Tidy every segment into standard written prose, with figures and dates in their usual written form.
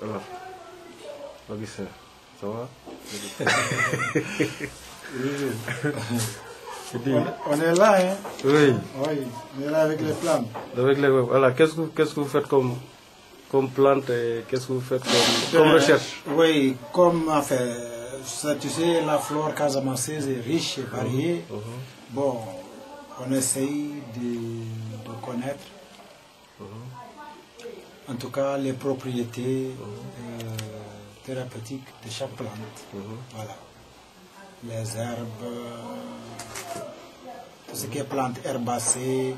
Alors, Augustin, ça va? On est là, hein? Oui. Oui, on est là avec les plantes. Voilà, qu'est-ce que vous faites comme plante et qu'est-ce que vous faites comme recherche? Oui, comme, enfin, ça, tu sais, la flore casamançaise est riche et variée. Bon, on essaye de connaître, en tout cas, les propriétés thérapeutiques de chaque plante. Voilà. Les herbes, tout ce qui est plantes herbacées,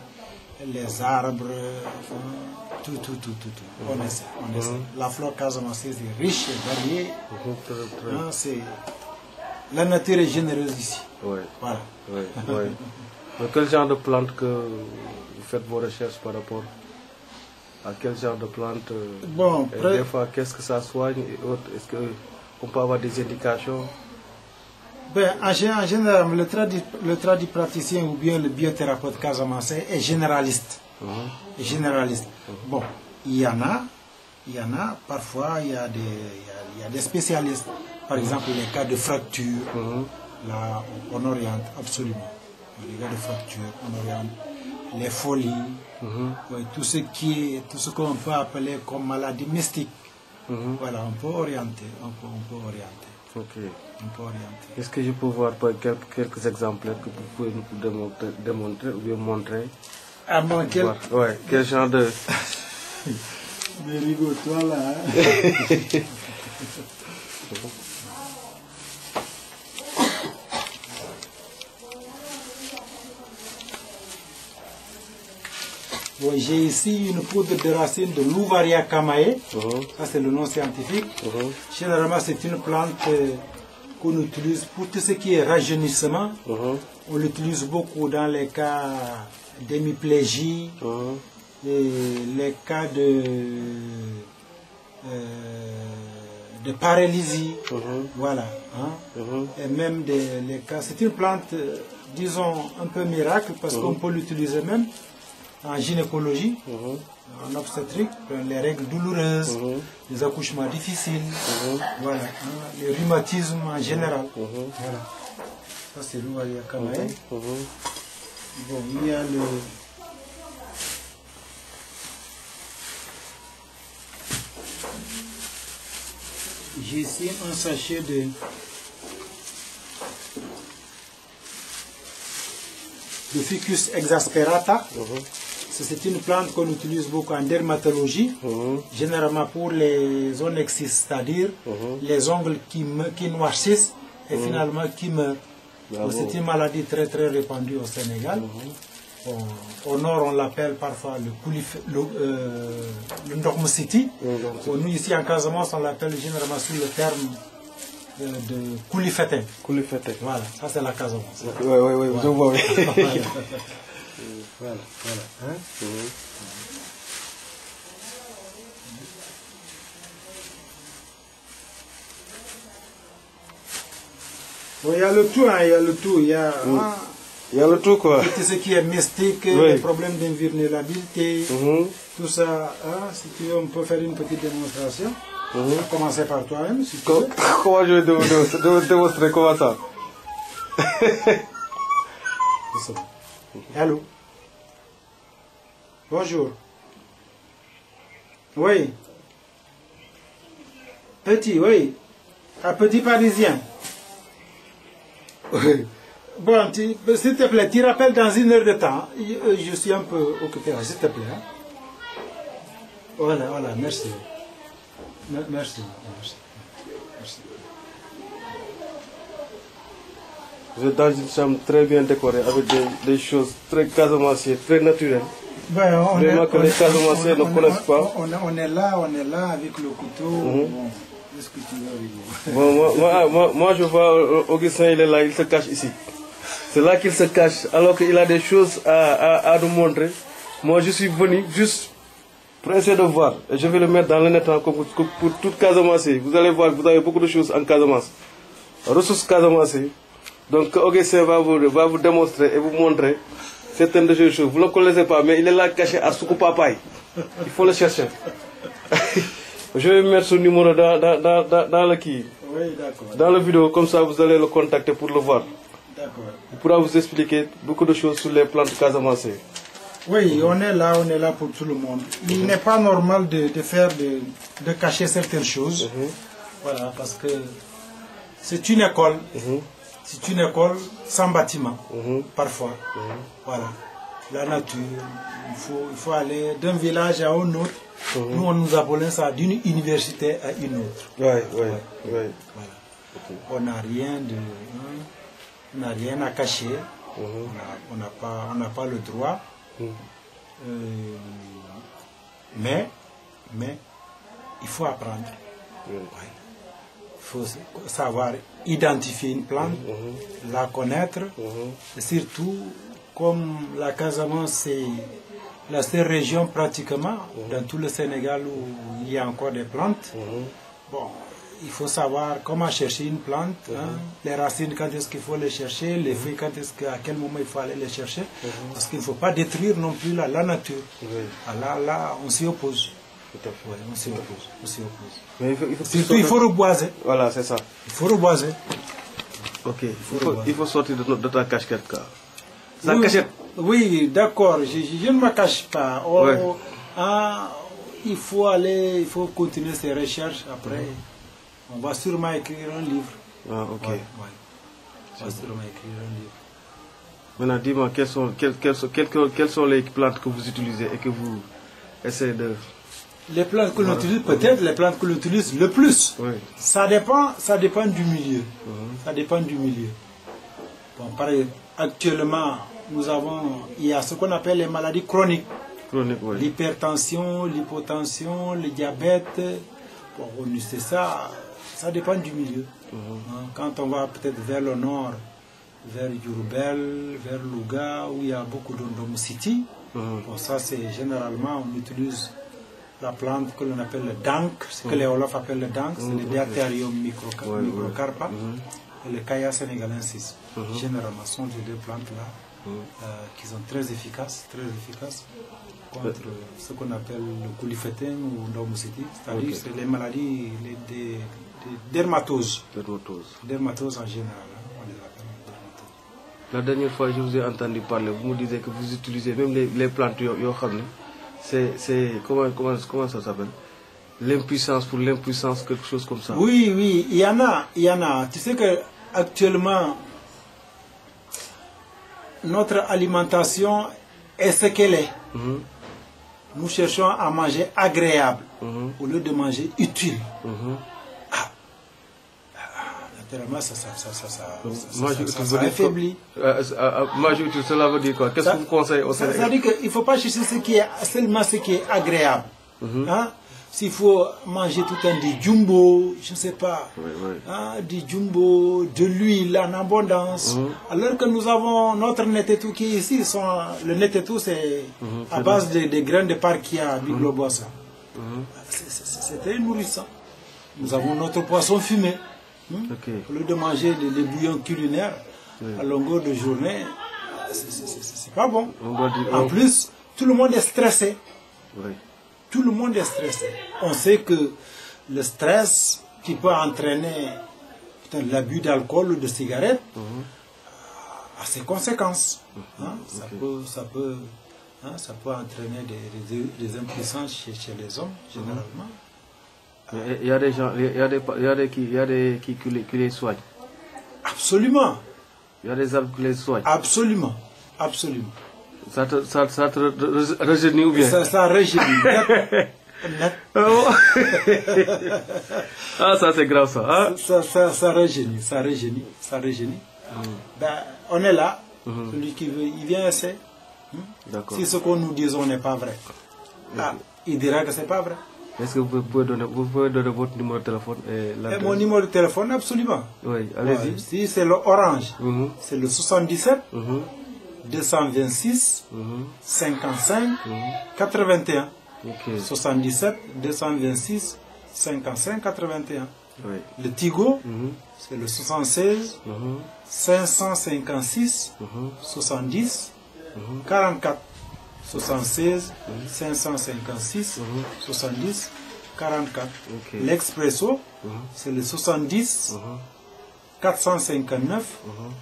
les arbres, tout. On essaie. La flore casamançaise est riche et variée. La nature est généreuse ici. Oui. Voilà. Oui. Donc, quel genre de plante que vous faites vos recherches par rapport à quel genre de plante? Bon, des fois, qu'est-ce que ça soigne et autres? Est-ce qu'on peut avoir des indications? Ben, en général, le tradipraticien ou bien le biothérapeute casamançais est généraliste. Bon, il y en a, parfois il y a des spécialistes. Par exemple, les cas de fracture, là, on oriente absolument. Les cas de fracture, on oriente. Les folies, tout ce qu'on peut appeler comme maladie mystique. Voilà, on peut orienter. Ok. On peut orienter. Est-ce que je peux voir quelques exemplaires que vous pouvez nous démontrer ou bien montrer? Ah bon, quel genre de... Mais rigole-toi là. Bon, j'ai ici une poudre de racine de l'Ouvaria camae. Ça, c'est le nom scientifique. Généralement, c'est une plante qu'on utilise pour tout ce qui est rajeunissement. On l'utilise beaucoup dans les cas d'hémiplégie, et les cas de paralysie. Voilà. Et même les cas. C'est une plante, disons, un peu miracle parce qu'on peut l'utiliser même en gynécologie, en obstétrique, les règles douloureuses, les accouchements difficiles, voilà, les rhumatismes en général. Voilà. Ça c'est l'Ouvaria camae. Bon, il y a j'ai ici un sachet de Ficus exasperata. C'est une plante qu'on utilise beaucoup en dermatologie, généralement pour les zones excises, c'est-à-dire les ongles qui noircissent et finalement qui meurent. C'est une maladie très très répandue au Sénégal. Au nord, on l'appelle parfois le Ndormositi. Nous, ici en Casamance, on l'appelle généralement sous le terme de Koulifetin. Voilà, ça c'est la Casamance. Oui, je vois. Voilà. Bon, il y a le tout, il y a le tout. Il y a le tout, quoi. Tout ce qui est mystique, les problèmes d'invulnérabilité, tout ça. Si tu veux, on peut faire une petite démonstration. On va commencer par toi-même, si tu veux. Comment je vais démontrer comment ça? Allô? Bonjour. Oui. Petit, oui. Un petit parisien. Oui. Bon, s'il te plaît, tu rappelles dans une heure de temps. Je suis un peu occupé, s'il te plaît. Voilà, merci. Merci. Vous êtes dans une chambre très bien décorée avec des choses très casamancières, très naturelles. Vraiment que les Casamanciens ne connaissent pas. On est là avec le couteau. Est-ce que tu veux moi je vois Augustin, il est là, il se cache ici. C'est là qu'il se cache, alors qu'il a des choses à nous montrer. Moi je suis venu juste pour essayer de voir. Et je vais le mettre dans le net pour toute Casamance. Vous allez voir, vous avez beaucoup de choses en Casamance. Ressources Casamance. Donc Augustin va vous démontrer et vous montrer certaines de ces choses. Vous ne le connaissez pas, mais il est là caché à Soukou Papaye. Il faut le chercher. Je vais mettre son numéro dans le qui. Oui, d'accord. Dans la vidéo, comme ça vous allez le contacter pour le voir. D'accord. Il pourra vous expliquer beaucoup de choses sur les plantes casamancées. Oui, on est là pour tout le monde. Il n'est pas normal de cacher certaines choses. Voilà, parce que c'est une école. C'est une école sans bâtiment, parfois. Voilà. La nature, il faut aller d'un village à un autre. Nous, on nous appelait ça d'une université à une autre. Oui. Voilà. On n'a rien à cacher. On n'a pas le droit. Mais il faut apprendre. Il faut savoir identifier une plante, la connaître, et surtout, comme la Casamance, c'est la seule région pratiquement dans tout le Sénégal où il y a encore des plantes. Bon, il faut savoir comment chercher une plante, les racines, quand est-ce qu'il faut les chercher, les feuilles, à quel moment il faut aller les chercher, parce qu'il ne faut pas détruire non plus la nature. Là, on s'y oppose. Tout à fait. Ouais, on s'y oppose. Mais Surtout, il faut reboiser. Voilà, c'est ça. Il faut reboiser. Ok, il faut sortir de ta cachette. Ta cachette. Oui, d'accord, je ne me cache pas. Il faut continuer ses recherches après. On va sûrement écrire un livre. Ah, ok. On va sûrement écrire un livre. Maintenant, dis-moi, quelles sont les plantes que vous utilisez et que vous essayez de... Les plantes que l'on utilise, peut-être les plantes que l'on utilise le plus. Oui. Ça dépend du milieu. Ça dépend du milieu. Bon, pareil, actuellement, il y a ce qu'on appelle les maladies chroniques. L'hypertension, l'hypotension, le diabète. Bon, on sait ça. Ça dépend du milieu. Quand on va peut-être vers le nord, vers Diourbel, vers Louga, où il y a beaucoup d'endomycétie, bon, ça c'est généralement, on utilise la plante que l'on appelle le dank, ce que les Wolofs appellent le dank, c'est le Diatherium microcarpa, et le Kaya sénégalensis. Généralement, ce sont les deux plantes-là qui sont très efficaces contre ce qu'on appelle le couliphèten ou l'endomycétie, c'est-à-dire c'est les maladies des dermatoses. Dermatoses en général, on les appelle dermatoses. La dernière fois, je vous ai entendu parler, vous me disiez que vous utilisez même les plantes, c'est comment ça s'appelle? L'impuissance pour l'impuissance, quelque chose comme ça. Oui, il y en a. Tu sais que actuellement, notre alimentation est ce qu'elle est. Nous cherchons à manger agréable au lieu de manger utile. Naturellement, ça affaiblit. Manger utile, cela veut dire quoi? Qu'est-ce que vous conseillez au Sénégal? Ça veut dire qu'il ne faut pas chercher seulement ce qui est agréable. S'il faut manger tout le temps du jumbo, je ne sais pas, du jumbo, de l'huile en abondance, alors que nous avons notre netetou qui est ici. Le netetou, c'est à base des graines de parkia, biglobosa. C'est très nourrissant. Nous avons notre poisson fumé. Au lieu de manger des bouillons culinaires à longueur de journée, c'est pas bon. En plus, tout le monde est stressé. Tout le monde est stressé. On sait que le stress qui peut entraîner l'abus d'alcool ou de cigarettes a ses conséquences. Ça peut entraîner des impuissances chez les hommes, généralement. Il y a des gens, il y a des qui les soignent. Absolument. Il y a des arbres qui les soignent. Absolument. Ça te rajeunit ou bien? Ça rajeunit. Net. Ah, ça c'est grave ça. Ça rajeunit. On est là. Celui qui veut, il vient essayer. Si ce que nous disons n'est pas vrai, il dira que c'est pas vrai. Est-ce que vous pouvez donner votre numéro de téléphone et mon numéro de téléphone, absolument. Oui, allez-y. Si c'est le orange, c'est le 77 226 55 81. 77 226 55 81. Le Tigo, c'est le 76 556 70 44. 76 556 70 44. Ok. L'Expresso, c'est le 70 459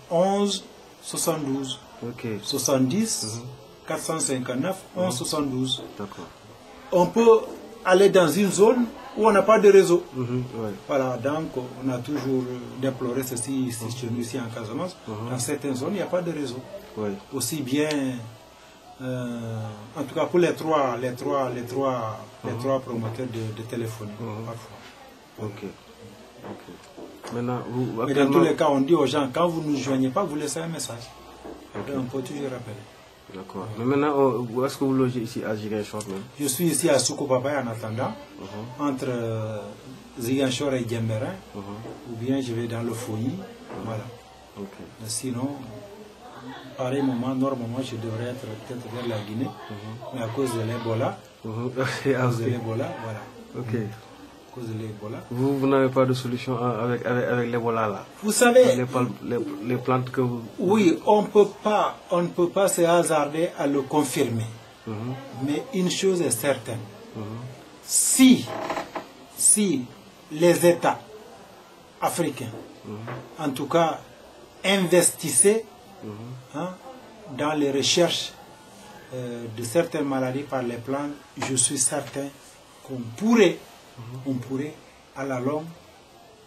11 72. Ok. 70 459 11 72. D'accord. On peut aller dans une zone où on n'a pas de réseau. Ouais. Voilà, donc on a toujours déploré ceci ici, chez nous, ici en Casamance. Dans certaines zones, il n'y a pas de réseau. Ouais. Aussi bien, en tout cas pour les trois promoteurs de téléphonie, parfois. Ok. Ok. Maintenant, vous, Mais dans actuellement... tous les cas, on dit aux gens, quand vous ne nous joignez pas, vous laissez un message. Ok. On peut toujours rappeler. D'accord. Mais maintenant, où est-ce que vous logez ici à Ziguinchor même? Je suis ici à Soukopapa en attendant, entre Ziguinchor et Djemberin, ou bien je vais dans le Fouilly. Voilà. Ok. Mais sinon, pareil moment, normalement, je devrais être peut-être vers la Guinée, mais à cause de l'Ebola, voilà. Ok. À cause de l'Ebola. Vous n'avez pas de solution avec l'Ebola là? Vous savez, Les plantes que vous... oui, on ne peut pas se hasarder à le confirmer. Mais une chose est certaine. Si les États africains, en tout cas, investissaient dans les recherches de certaines maladies par les plantes, je suis certain qu'on pourrait, à la longue,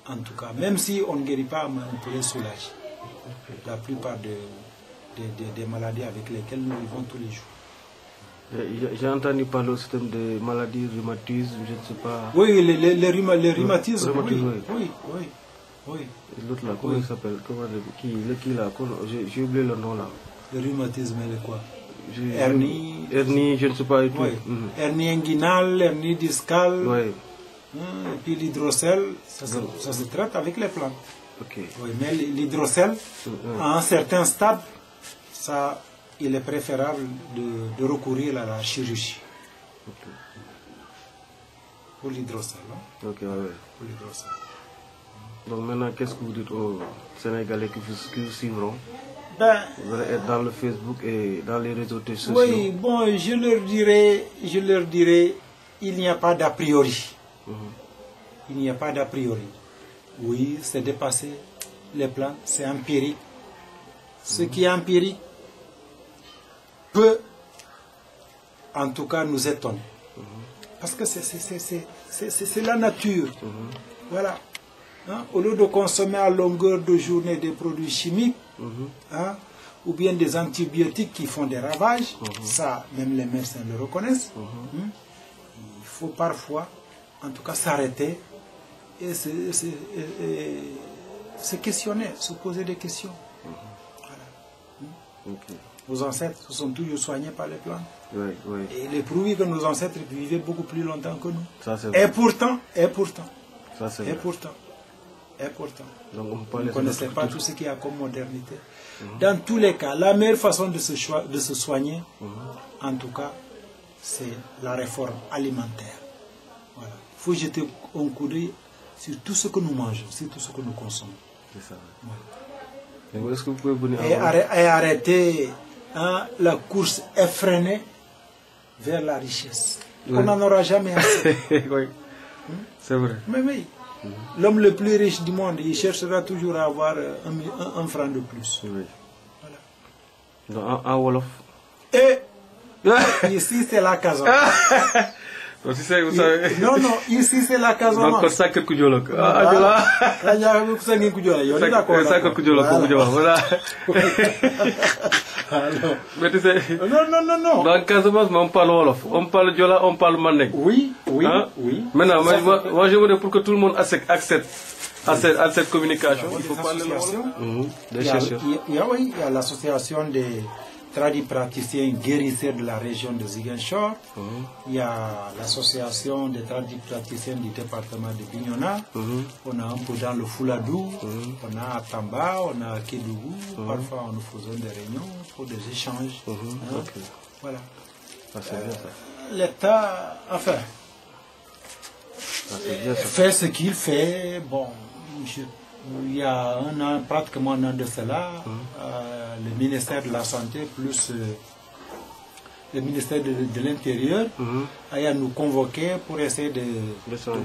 en tout cas, même si on ne guérit pas, on pourrait soulager la plupart des maladies avec lesquelles nous vivons tous les jours. J'ai entendu parler aussi de maladies rhumatismes, je ne sais pas. Oui, les rhumatismes, oui. L'autre là, comment il s'appelle? Qui là? J'ai oublié le nom là. Le rhumatisme, elle est quoi? Hernie, je ne sais pas. Oui. Hernie inguinale, hernie discale. Oui. Et puis l'hydrocèle, ça se traite avec les plantes. Ok. Oui, mais l'hydrocèle, à un certain stade, il est préférable de recourir à la chirurgie. Ok. Pour l'hydrocèle. Ok, ouais. Pour l'hydrocèle. Donc maintenant, qu'est-ce que vous dites aux Sénégalais qui vous suivront? Vous allez être dans le Facebook et dans les réseaux sociaux. Oui, bon, je leur dirais, il n'y a pas d'a priori. Il n'y a pas d'a priori. Oui, c'est dépassé. Les plantes, c'est empirique. Ce qui est empirique peut, en tout cas, nous étonner. Parce que c'est la nature. Voilà. Hein? Au lieu de consommer à longueur de journée des produits chimiques, ou bien des antibiotiques qui font des ravages, ça, même les médecins le reconnaissent, il faut parfois, en tout cas, s'arrêter et se questionner, se poser des questions. Voilà. Nos ancêtres se sont toujours soignés par les plantes. Et il est prouvé que nos ancêtres vivaient beaucoup plus longtemps que nous. Ça, et pourtant, donc, on ne connaissait pas tout ce qu'il y a comme modernité. Dans tous les cas, la meilleure façon de se soigner, en tout cas, c'est la réforme alimentaire. Voilà. Il faut jeter un coup d'œil sur tout ce que nous mangeons, sur tout ce que nous consommons. C'est ça. Voilà. Est-ce que vous pouvez venir et arrêter la course effrénée vers la richesse. On n'en aura jamais assez. Oui, c'est vrai. Mais oui. L'homme le plus riche du monde, il cherchera toujours à avoir un franc de plus. Oui. Voilà. Donc, en Wolof. Et ici, c'est la Casamance. Donc, si vous savez... Non, ici, c'est la Casamance. Donc, ça que Kudjolok. Voilà. Voilà. Mais tu sais... Non. Dans Casamance, on parle Wolof. On parle Diola, on parle Mandeng. Oui. Maintenant, moi, je voudrais pour que tout le monde accède à cette communication. Il faut parler des chercheurs. Il y a l'association des tradipraticiens guérisseurs de la région de Ziguinchor. Il y a l'association des tradipraticiens du département de Bignona. On a un peu dans le Fouladou. On a à Tamba, on a à Kédougou. Parfois, nous faisons des réunions pour des échanges. Voilà. L'État, enfin, fait ce qu'il fait. Bon, il y a un an, pratiquement un an de cela, le ministère de la Santé plus le ministère de l'Intérieur a nous convoqué pour essayer de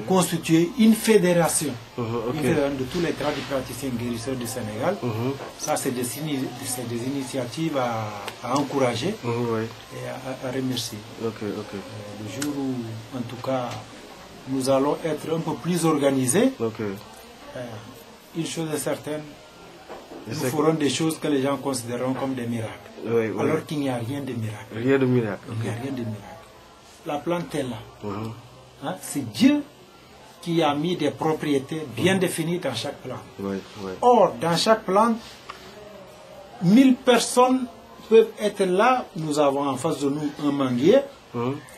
constituer une fédération, une fédération de tous les tradipraticiens guérisseurs du Sénégal. Ça, c'est des initiatives à encourager et à remercier. Le jour où, en tout cas, nous allons être un peu plus organisés, une chose est certaine, nous ferons des choses que les gens considéreront comme des miracles, alors qu'il n'y a rien de miracle. Rien de miracle. Il n'y a rien de miracle. La plante est là. C'est Dieu qui a mis des propriétés bien définies dans chaque plante. Or, dans chaque plante, 1000 personnes peuvent être là. Nous avons en face de nous un manguier.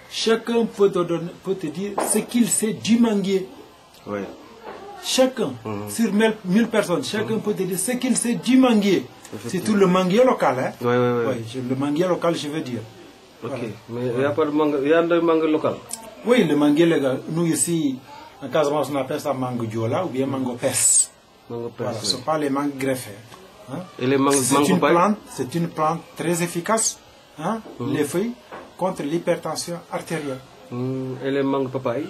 Chacun peut te dire ce qu'il sait du manguier. Chacun, sur 1000 personnes, chacun peut te dire ce qu'il sait du manguier. C'est tout le manguier local. Le manguier local, je veux dire. Mais il n'y a pas de mangue, il y a de mangue local. Oui, le manguier local. Nous ici, en Casamance, on appelle ça mangue diola ou bien mango pes. Voilà, ce ne sont pas les mangues greffées. Et les mangues c'est une plante très efficace. Les feuilles contre l'hypertension artérielle. Et les mangues papaye?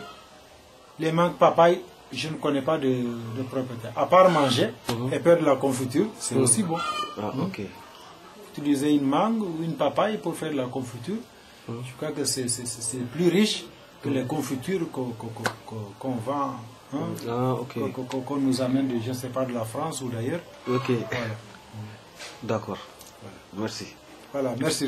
Les mangues papaye, je ne connais pas de propriété. À part manger et faire de la confiture, c'est aussi bon. Utiliser une mangue ou une papaye pour faire de la confiture, je crois que c'est plus riche que les confitures qu'on vend, qu'on nous amène de, je ne sais pas, de la France ou d'ailleurs. D'accord. Merci. Voilà, merci.